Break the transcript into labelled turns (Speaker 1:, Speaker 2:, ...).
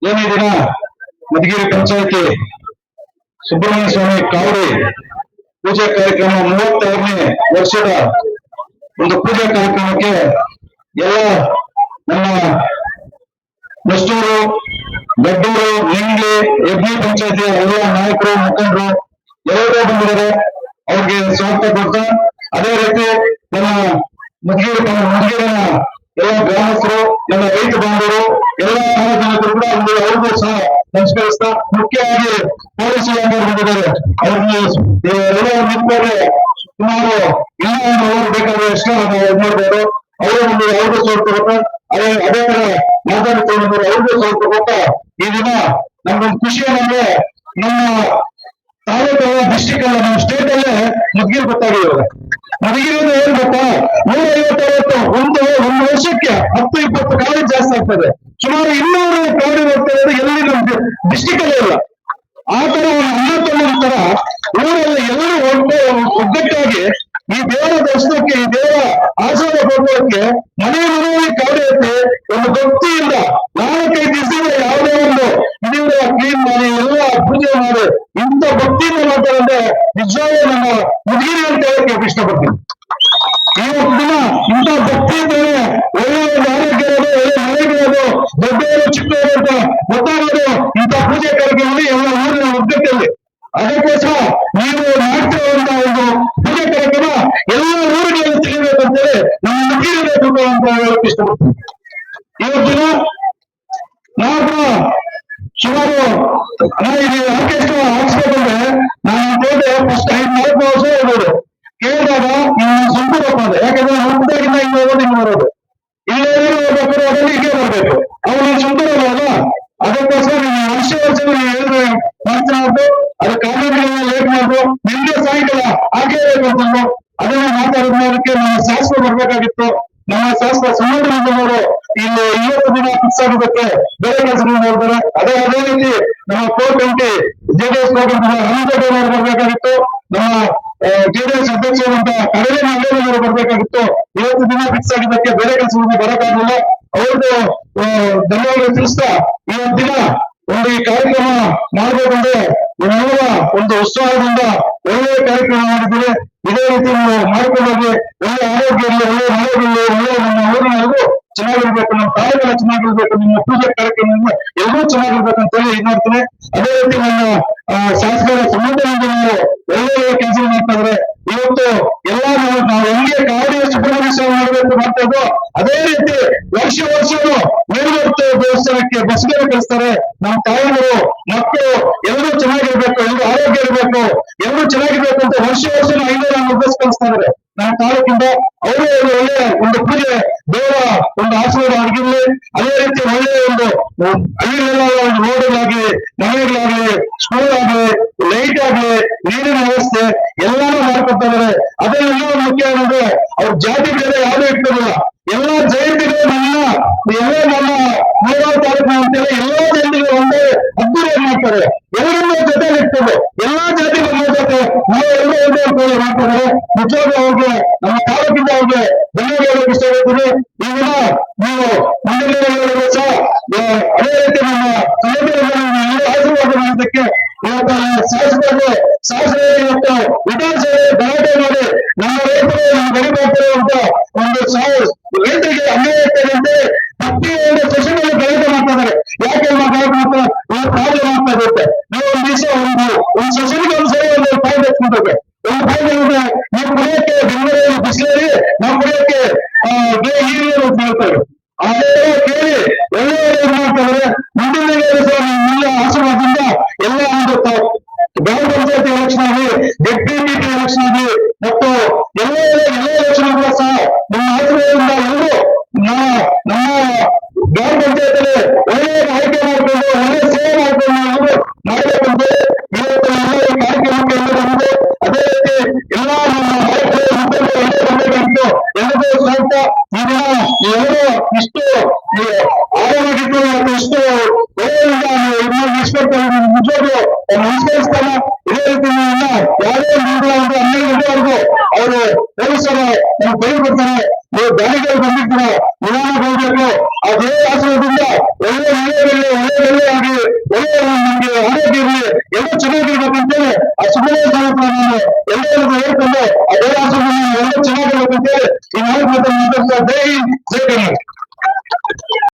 Speaker 1: ಏನೇ ದಿನ ಮಧುಗಿರಿ ಪಂಚಾಯತಿ ಸುಬ್ರಹ್ಮಣ್ಯ ಸ್ವಾಮಿ ಕಾವಡಿ ಪೂಜಾ ಕಾರ್ಯಕ್ರಮ 36ನೇ ವರ್ಷದ ಒಂದು ಪೂಜಾ ಕಾರ್ಯಕ್ರಮಕ್ಕೆ ಎಲ್ಲ ನಮ್ಮ ಮಸ್ತೂರು, ಗಡ್ಡೂರು, ನಿಂಗ್ಲಿ, ಎಬ್ನಿ ಪಂಚಾಯತಿಯ ಎಲ್ಲ ನಾಯಕರು, ಮುಖಂಡರು ಎಲ್ಲರೂ ಬಂದಿದ್ದಾರೆ. ಅವ್ರಿಗೆ ಸ್ವಾಗತ ಕೊಡ್ತಾ, ಅದೇ ರೀತಿ ನಮ್ಮ ಮಧುಗಿರಿನ ಎಲ್ಲ ಗ್ರಾಮಸ್ಥರು, ಎಲ್ಲ ರೈತ ಬಾಂಧವರು, ಎಲ್ಲ ಸಾರ್ವಜನಿಕರು ಕೂಡ ಅವ್ರಿಗೂ ಸಹ ನಮಸ್ಕರಿಸ್ತಾ, ಮುಖ್ಯವಾಗಿ ಪೊಲೀಸ್ ಇಲಾಖೆಯವರು ಬಂದಿದ್ದಾರೆ. ಅವ್ರಿಗೆ ಎಲ್ಲ ನಿಂತರೆ ಸುಮಾರು ಇನ್ನೂ ಅವರು ಬೇಕಾದ್ರೆ ಎಷ್ಟು ನಾವು ಮಾಡ್ಬೋದು. ಅವರು ಒಂದು ಅವ್ರಿಗೂ ಸ್ವಾಗತ ಕೊಡ್ತಾ, ಅದೇ ತರ ಮಾತಾಡ್ತಾರೆ ಅವ್ರಿಗೂ ಸ್ವಾಗತ ಕೊಡ್ತಾ, ಈ ದಿನ ನಮ್ಗೊಂದು ಖುಷಿ ಏನಂದ್ರೆ ನಮ್ಮ ತಾಲೂಕಲ್ಲ, ಡಿಸ್ಟಿಕ್ ಅಲ್ಲ, ನಮ್ಮ ಸ್ಟೇಟ್ ಅಲ್ಲೇ ಮಧುಗಿರಿ ಗೊತ್ತಾಗಿರೋದು. ಮಧುಗಿರಿ ಏನ್ ಗೊತ್ತಾ, 150 ಒಂದು ವರ್ಷಕ್ಕೆ 10-20 ಕಾಲೇಜ್ ಜಾಸ್ತಿ ಆಗ್ತದೆ. ಸುಮಾರು 200 ಕಾಲೇಜ್ ಹೋಗ್ತಾ ಇರೋದು ಎಲ್ಲಿ ನಮ್ಮ ಡಿಸ್ಟಿಕ್ ಅಲ್ಲೇ ಇಲ್ಲ. ಆ ತರ ಒಂದು 19 ತರ ಊರಲ್ಲಿ ಎಲ್ಲರೂ ಒಗ್ಗಟ್ಟಾಗಿ ಈ ದೇವರ ದರ್ಶನಕ್ಕೆ, ಈ ದೇವರ ಆಶೀರ್ವಾದ ಕೊಡೋದಕ್ಕೆ ಮನೆಯಲ್ಲಿ ಕಾವಡಿ ಎತ್ತಿ ಒಂದು ಭಕ್ತಿಯಿಂದ 4-5 ದಿವಸದಿಂದ ಯಾವುದೇ ಒಂದು ಇದರಿಂದ ಕ್ಲೀನ್ ಮಾಡಿ ಎಲ್ಲ ಪೂಜೆ ಮಾಡಿ ಇಂಥ ಭಕ್ತಿಯಿಂದ ಮಾಡ್ತಾರಂದ್ರೆ ನಿಜವಾಗ್ಲೂ ನಮ್ಮ ಮಧುಗಿರಿ ಅಂತ ಹೇಳಕ್ಕೆ ಇಷ್ಟಪಡ್ತೀನಿ. ಇವತ್ತು ದಿನ ಇಂಥ ಭಕ್ತಿ ಇದ್ದರೆ ಒಳ್ಳೆ ಒಂದು ಆರೋಗ್ಯ ಇರೋದು, ಒಳ್ಳೆ ಮನೆಗೆ ಇರೋದು, ದೊಡ್ಡವರು ಚಿಕ್ಕವರು ಅಂತ ಗೊತ್ತಾಗೋದು ಇಂಥ ಪೂಜೆ ಕಾರ್ಯಕ್ರಮದಲ್ಲಿ ಎಲ್ಲ ಊರಿನ ಒಗ್ಗಟ್ಟಲ್ಲಿ. ಅದಕ್ಕೋಸ್ಕರ ನೀವು ಮಾಡ್ತಿರುವಂತ ಒಂದು ಪೂಜೆ ಕಾರ್ಯಕ್ರಮ ಎಲ್ಲ ಊರುಗಳಲ್ಲಿ ತಿಳಿಬೇಕಂತೇಳಿ ನಮ್ಮ ಮಧುಗಿರಿ ಅಂತ ಹೇಳಕ್ಕೆ ಇಷ್ಟಪಡ್ತೀನಿ. ಇವತ್ತಿನ ನಾವು ಸುಮಾರು ಆರ್ಕೆಸ್ಟ್ರಾ ಹಾಕ್ಸ್ಬೇಕಂದ್ರೆ ನಾನು ಹೋದೆ ಫಸ್ಟ್ 5-4 ವರ್ಷ ಹೋಗೋದು. ಕೇಳಿದಾಗ ಸಂಪೂರ್ಣ ಅದ, ಯಾಕಂದ್ರೆ ಹುಟ್ಟಿದಾಗಿಂದ ಹಿಂಗೆ ಹೋಗೋದು, ಹಿಂಗೆ ಬರೋದು, ಇಲ್ಲೇ ಹೋಗ್ಬೇಕಾದ್ರೆ ಅದರಲ್ಲಿ ಹೀಗೆ ಬರ್ಬೇಕು. ಅವ್ರು ಸಂಪೂರ್ಣ ಅಲ್ಲ. ಅದಕ್ಕೋಸ್ಕರ ನೀವು ವರ್ಷ ನೀವು ಹೇಳಿದ್ರೆ ಮಾತನಾಡ್ದು, ಅದು ಕಾಲೇಜುಗಳನ್ನ ಲೇಟ್ ಮಾಡ್ದು, ನಿಮ್ಗೆ ಸಾಯಂಕಾಲ ಹಾಕೇಬೇಕು ಅಂತಂದು ಅದನ್ನ ಮಾತಾಡೋದಕ್ಕೆ ನಮ್ಮ ಶಾಸಕ ಬರ್ಬೇಕಾಗಿತ್ತು. ನಮ್ಮ ಶಾಸಕ ಸಂಬಂಧವರು ಇಲ್ಲಿ 20 ದಿನ ಫಿಕ್ಸ್ ಆಗೋದಕ್ಕೆ ಬೇರೆ ಕೆಲಸಗಳು ನೋಡ್ತಾರೆ. ಅದೇ ರೀತಿ ನಮ್ಮ ಕೋರ್ ಕಮಿಟಿ JDS ರಾಮದೇವರು ಬರ್ಬೇಕಾಗಿತ್ತು. ನಮ್ಮ JDS ಅಧ್ಯಕ್ಷರಂತ ಕಡಲೆ ನಾಗೇಂದ್ರ ಬರ್ಬೇಕಾಗಿತ್ತು. 20 ದಿನ ಫಿಕ್ಸ್ ಆಗಿದ್ದಕ್ಕೆ ಬೇರೆ ಕೆಲಸಗಳಿಗೆ ಬರೋಕ್ಕಾಗಲಿಲ್ಲ. ಅವ್ರದ್ದು ಧನ್ಯವಾದ ತಿಳಿಸ್ತಾ, ಇವತ್ತು ದಿನ ಒಂದು ಈ ಕಾರ್ಯಕ್ರಮ ಮಾಡ್ಬೇಕಂದ್ರೆ ನಾವೆಲ್ಲ ಒಂದು ಉತ್ಸಾಹದಿಂದ ಒಳ್ಳೆಯ ಕಾರ್ಯಕ್ರಮ ಮಾಡಿದ್ದೀವಿ. ಇದೇ ರೀತಿ ನಾವು ಮಾಡ್ಕೊಂಡೋಗಿ ಒಳ್ಳೆ ಆರೋಗ್ಯ ಇರಲಿ, ಒಳ್ಳೆ ಮಳೆ ಇರಲಿ, ಒಳ್ಳೆ ನಮ್ಮ ಊರಿನಲ್ಲೂ ಚೆನ್ನಾಗಿರ್ಬೇಕು, ನಮ್ಮ ತಾಯಿಗಳ ಚೆನ್ನಾಗಿರ್ಬೇಕು, ನಿಮ್ಮ ಪೂಜೆ ಕಾರ್ಯಕ್ರಮದಿಂದ ಎಲ್ಲರೂ ಚೆನ್ನಾಗಿರ್ಬೇಕು ಅಂತ ಹೇಳಿ ಇದು ಮಾಡ್ತೀನಿ. ಅದೇ ರೀತಿ ನನ್ನ ಶಾಸಕರ ಸಂಬಂಧಗಳು ಒಳ್ಳೆ ಕೆಲಸ ಮಾಡ್ತಾ ಇದ್ರೆ ಇವತ್ತು ಎಲ್ಲ ನಾವು ಹೆಂಗೆ ಕಾವಡಿ ಸುಬ್ರಹ್ಮಣ್ಯ ಸ್ವಾಮಿ ಮಾಡಬೇಕು ಮಾಡ್ತಾ ಇದ್ದೋ ಅದೇ ರೀತಿ ವರ್ಷವೂ ಮೇಲ್ವರ್ತು ದೇವಸ್ಥಾನಕ್ಕೆ ಬಸ್ಗಳು ಕಳಿಸ್ತಾರೆ. ನಮ್ಮ ತಾಯಿಗಳು ಮಕ್ಕಳು ಎಲ್ಲರೂ ಚೆನ್ನಾಗಿರ್ಬೇಕು, ಎಲ್ಲರೂ ಆರೋಗ್ಯ ಇರಬೇಕು, ಎಲ್ಲರೂ ಚೆನ್ನಾಗಿರ್ಬೇಕು ಅಂತ ವರ್ಷ 500 ಬಸ್ ಕಳಿಸ್ತಾ ಇದ್ದಾರೆ ನಮ್ಮ ತಾಲೂಕಿಂದ. ಅವರು ಒಳ್ಳೆ ಒಂದು ಪೂಜೆ ದೇವರ ಒಂದು ಆಶೀರ್ವಾದ ಆಗಿರ್ಲಿ. ಅದೇ ರೀತಿ ಒಳ್ಳೆಯ ಒಂದು ಹಳ್ಳಿಗಳೆಲ್ಲ ಒಂದು ರೋಡ್ಗಳಾಗ್ಲಿ, ಮನೆಗಳಾಗ್ಲಿ, ಸ್ಕೂಲ್ ಆಗ್ಲಿ, ಲೈಟ್ ಆಗ್ಲಿ, ನೀರಿನ ವ್ಯವಸ್ಥೆ ಎಲ್ಲಾನು ಮಾಡ್ಕೊತಾ ಇದ್ದಾರೆ. ಅದೇ ಇನ್ನೂ ಮುಖ್ಯ ಏನಂದ್ರೆ ಅವ್ರ ಜಾತಿ ಬೇರೆ ಯಾವುದೂ ಇಟ್ಟಿರಲಿಲ್ಲ. ಎಲ್ಲಾ ಜಯಂತಿಗಳು ಎಲ್ಲ ನಮ್ಮ ಮೂರಾರು ತಾಲೂಕು ಅಂತೇಳಿ ಎಲ್ಲಾ ಜಯಂತಿಗಳು ಒಂದೇ ಅದ್ದೂರಿಯಾಗಿ ಮಾಡ್ತಾರೆ. ಎಲ್ಲರನ್ನೂ ಜೊತೆಲಿ ಇರ್ತದೆ, ಎಲ್ಲಾ ಜಾತಿಗಳು ಜೊತೆ ನಾವೆಲ್ಲರೂ ಒಂದೇ ಅಂತೇಳಿ ಮಾಡ್ತಾರೆ. ನಿಜವಾಗ್ಲೂ ಅವ್ರಿಗೆ ನಮ್ಮ ತಾಲೂಕಿಂದ ಅವ್ರಿಗೆ ಧನ್ಯವಾದ ಇಷ್ಟಪಡ್ತೀನಿ. ಈಗ ನೀವು ಮಂಡಳಿಗಳು ಸಹ ಅದೇ ರೀತಿ ನಮ್ಮ ಸಮಾಜದಲ್ಲಿ ಆಶೀರ್ವಾದ ಮಾಡೋದಕ್ಕೆ ಇವತ್ತು ಶಾಸಕರು ಇವತ್ತು ವಿಧಾನಸಭೆ ಗಲಾಟೆ ಮಾಡಿ ನಮ್ಮ ರೈತರು ನಮ್ಮ ಗರೀಬಾಗ್ತಾರೆ ಅಂತ ಒಂದು ರೈತರಿಗೆ ಅನ್ಯಾಯ ಆಗ್ತದೆ ಅಂತ ಪ್ರತಿ ಒಂದು ಸೆಷನ್ನಲ್ಲಿ ಗಲಾಟೆ ಮಾಡ್ತಾ ಇದ್ದಾರೆ. ಯಾಕೆ ಗಲಾಟೆ ಮಾಡ್ತಾರೆ? ಕಾಯ್ದೆ ಮಾಡ್ತಾ ಇರುತ್ತೆ. ನೀವು ಒಂದು ದಿವಸ ಒಂದು ಸೆಷನ್ಗೆ ಒಂದ್ಸರಿ ಒಂದು ಕಾಯ್ದೆ ಎತ್ಕೊಂಡ್ರೆ ಒಂದು ಕಾಯ್ದೆ ನೀವು ಕುಡಿಯೋಕ್ಕೆ ಬೆಂಗಳೂರಲ್ಲಿ ಬಿಸಿಲೇರಿ, ನಾವು ಕುಡಿಯೋಕ್ಕೆ ನೀರು ಅಂತ ಹೇಳ್ತಾರೆ. ಅದೇ ಕೇಳಿ ಒಳ್ಳೆಯ ಮಾಡ್ತಾರೆ. ಮುಂದಿನ ನಿಮ್ಮ ಆಶೀರ್ವಾದದಿಂದ ಎಲ್ಲ ಒಂದು ಗ್ರಾಮ ಪಂಚಾಯತಿ ಎಲೆಕ್ಷನ್ ಆಗಲಿ, ಡೆಪ್ಯೂಟಿ ಎಲೆಕ್ಷನ್ ಆಗಲಿ ಮತ್ತು ಎಲ್ಲ ಎಲೆಕ್ಷನ್ ಕೂಡ ಸಹ ನಮ್ಮ ಆಶೀರ್ವಾದದಿಂದ ಎಲ್ಲರೂ ನಮ್ಮ ಗ್ರಾಮ ಪಂಚಾಯತಿಯಲ್ಲಿ ಒಳ್ಳೆಯ ಆಯ್ಕೆ ಮಾಡಿಕೊಂಡು ಒಳ್ಳೆಯ ಸೇವೆ ಮಾಡಿಕೊಂಡು ಎಲ್ಲರೂ ಮಾಡಬೇಕಂತ ಇವತ್ತು ಎಲ್ಲ ಈ ಕಾರ್ಯಕ್ರಮಕ್ಕೆ ಎಲ್ಲ ಬಂದಿದೆ. ಅದೇ ರೀತಿ ಎಲ್ಲ ನಮ್ಮ ನಾಯಕರು ಬಂದಿದ್ದು ಎಲ್ಲರಿಗೂ ಸ್ವಾಗತ. ಈ ದಿನ ಎಲ್ಲರೂ ಇಷ್ಟು ಆರಾಮಾಗಿದ್ದು ಮತ್ತು ಇಷ್ಟು ಒಳ್ಳೆಯಿಂದ ನಿಷ್ಕರಿಸ್ತಾರೆ, ನಿಜವಾಗ್ಲೂ ನಮಸ್ಕರಿಸ್ತಾನೆ. ಇದೇ ರೀತಿ ಯಾವುದೇ 12 ಗಂಟೆವರೆಗೂ ಅವರು ಪೊಲೀಸರು ನಮ್ಗೆ ಬೈದು ಕೊಡ್ತಾರೆ. ನೀವು ದಾಳಿಗಳು ಬಂದಿದ್ದೀರ, ನಿಧಾನ ಹೋಗ್ಬೇಕು. ಆ ದೇವರ ಆಶ್ರಯದಿಂದ ಒಳ್ಳೆ ಒಳ್ಳೆ ಚೆನ್ನಾಗಿರ್ಬೇಕಂತೇಳಿ ಆ ಸುಬ್ರಹ್ಮಣ್ಯ ಸ್ವಾಮಿ ಎಲ್ಲರಿಗೂ ಹೇಳ್ಕೊಂಡು ಆ ದೇವರ ಎಲ್ಲ ಚೆನ್ನಾಗಿರ್ಬೇಕಂತೇಳಿ ಈ ನಾಲ್ಕು ಜೈ ಹಿಂದ್, ಜೈ ಕರ್ನಾಟಕ.